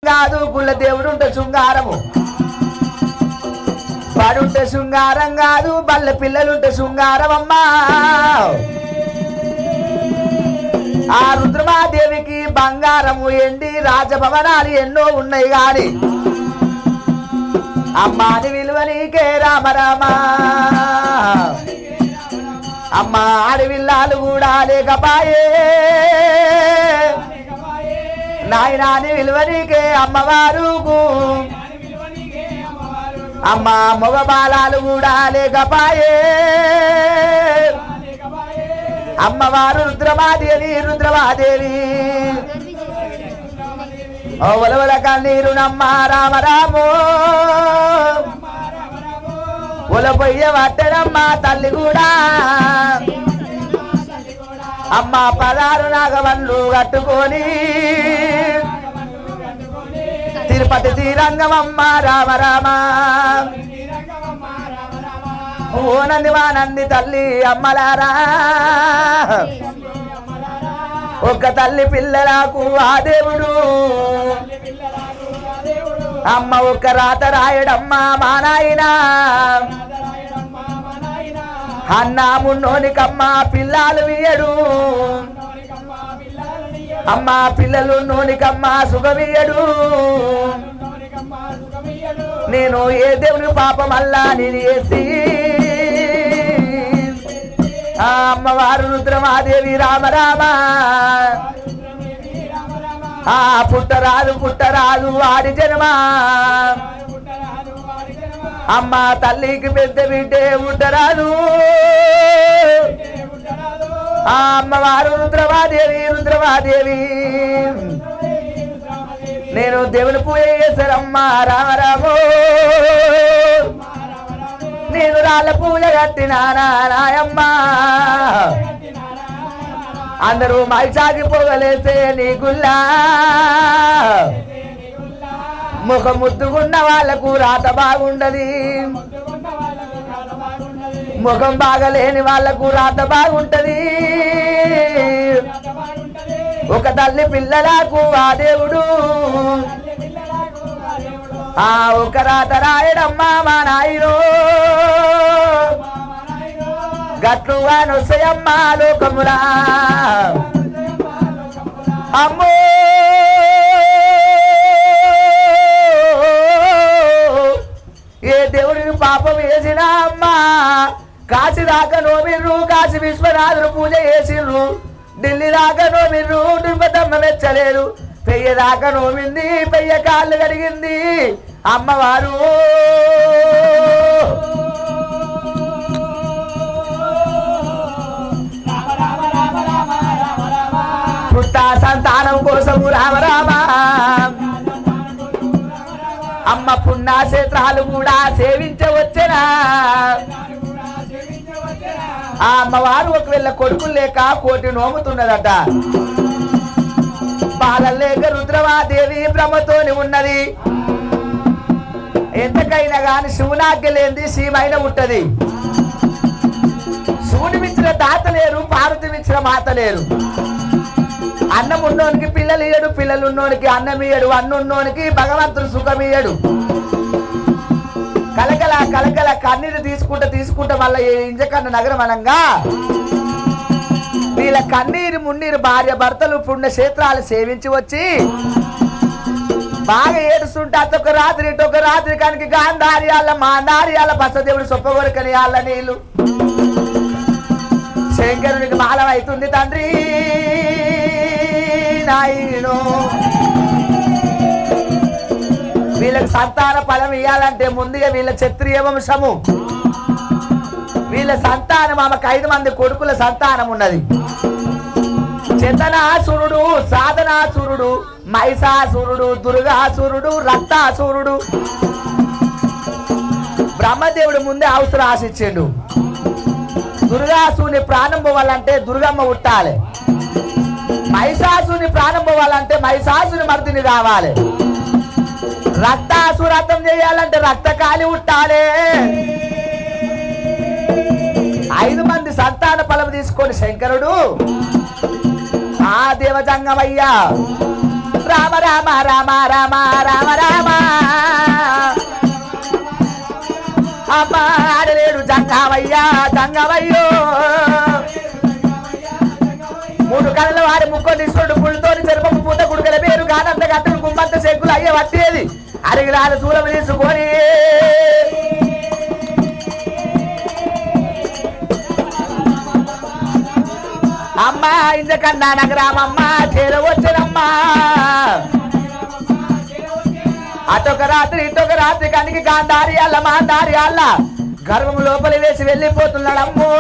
కాదు గుళ్ళ దేవుడు ఉంటే శృంగారము వాడుంటే శృంగారం కాదు బల్ల పిల్లలుంటే శృంగారం అమ్మా ఆ రుద్రమాదేవికి బంగారము ఎండి రాజభవనాలు ఎన్నో ఉన్నాయి గాని అమ్మాని విలువ నీకే రామ రామ అమ్మ ఆడవిల్లాలు కూడా లేకపాయే నాయనాని విలువ నీకే అమ్మవారుకు అమ్మ మగ బాలాలు కూడా లేకపాయే అమ్మవారు రుద్రమాదేవి ఒలవల కన్నీరు నమ్మ రామ రామో ఒలపొయ్య వట్టడమ్మ తల్లి కూడా అమ్మ పదారు నాగవన్లు కట్టుకొని తిరుపతి శ్రీరంగమమ్మ రామ రామ ఓ నంది తల్లి అమ్మలారా ఒక తల్లి పిల్లలకు ఆ దేవుడు అమ్మ ఒక రాత రాయడమ్మ మా నాయన అన్నా మున్నోనికమ్మ పిల్లలు వీయడు అమ్మ పిల్లలు నోనికమ్మ సుఖమీయడు నేను ఏ దేవుని పాపమల్లా నేను వేసి ఆ అమ్మవారు రుద్రమాదేవి రామ రామ ఆ పుట్టరాదు ఆడి జన్మ అమ్మ తల్లికి పెద్ద బిడ్డే పుట్టరాదు ఆ అమ్మవారు రుద్రమాదేవి నేను దేవుని పూజ చేశారమ్మ రామ రామో నేను రాళ్ళ పూజ కట్టినానా నాయమ్మ అందరూ మైసాగి పోగలేసే నీ గుల్లా ముఖం ముద్దుకున్న వాళ్ళకు రాత బాగుండది ముఖం బాగలేని వాళ్ళకు రాత బాగుంటది ఒక తల్లి పిల్లలకు ఆ దేవుడు ఆ ఒక రాత రాయడమ్మ మా నాయనో గట్లుగా నొసయమ్మ లోకములా అమ్మో ఏ దేవుడికి పాపం వేసినా అమ్మా కాశీ దాకా నోమిర్రు కాశీ విశ్వనాథుడు పూజ చేసిర్రు ఢిల్లీ దాకా నోమిర్రు తిరుపతమ్మ మెచ్చలేరు పెయ్య దాకా నోమింది పెయ్య కాళ్ళు కడిగింది అమ్మవారు పుట్ట సంతానం కోసము రామ రామ అమ్మ పుణ్యక్షేత్రాలు కూడా సేవించవచ్చునా ఆ అమ్మవారు ఒకవేళ కొడుకులు లేక కోటి నోముతున్నదట బాలలు లేక రుద్రమాదేవి బ్రహ్మతోని ఉన్నది ఎంతకైనా గాని శివునాజ్ఞ లేనిది సీమైన ఉంటది శివుని మించిన తాత లేరు పార్వతి మించిన మాత లేరు అన్నం ఉన్నోనికి పిల్లలు ఇయ్యడు పిల్లలు ఉన్నోనికి అన్నం ఇయ్యడు అన్నున్నోనికి భగవంతుడు సుఖం ఇయ్యడు కలకల కన్నీరు తీసుకుంటా మళ్ళీ ఇంజకన్న నగరం అనంగా వీళ్ళ కన్నీరు మున్నీరు భార్య భర్తలు పుణ్యక్షేత్రాలు సేవించి వచ్చి బాగా ఏడుస్తుంటే అతొక రాత్రి ఇటొక రాత్రి కనుక గాంధార్యాల మాంధార్యాల బసదేవుడు సొప్పగొరకని వాళ్ళ నీళ్ళు శంకరునికి మాలం అవుతుంది తండ్రి నాయనో వీళ్ళకి సంతాన ఫలం ఇవ్వాలంటే ముందుగా వీళ్ళ క్షత్రియ వంశము వీళ్ళ సంతానం ఆమెకు 5 మంది కొడుకుల సంతానం ఉన్నది చేతనాసురుడు సాధనాసురుడు మహిషాసురుడు దుర్గాసురుడు రక్తాసురుడు బ్రహ్మదేవుడు ముందే అవసరం ఆశించిండు దుర్గాసుని ప్రాణం పోవాలంటే దుర్గమ్మ ఉట్టాలి మహిషాసుని ప్రాణం పోవాలంటే మహిషాసుని మర్దిని కావాలి రక్తాసురతం చేయాలంటే రక్తకాలి ఉట్టాలి 5 మంది సంతాన ఫలం తీసుకొని శంకరుడు ఆ దేవజంగమయ్యా రామ రామ రామ రామ రామ రామ అమ్మ ఆడలేడు జంగమయ్యా జంగమయ్యో మూడు కళ్ళ వారి ముక్కొని తీసుకుంటూ పుళ్ళతోని చెరుపము పూత కుడుకల పేరు కానంత గంటలు గుమ్మంత చెక్కులు అయ్యే పట్టేది అరిగిరాల దూరం తీసుకొని అమ్మా ఇంతకన్నా నగరామమ్మ చేరవచ్చునమ్మా అటొక రాత్రి ఇటొక రాత్రి కనికి గాంధారి అల్ల మా దారి అల్ల గర్భం లోపలి వేసి వెళ్ళిపోతున్నాడమ్మో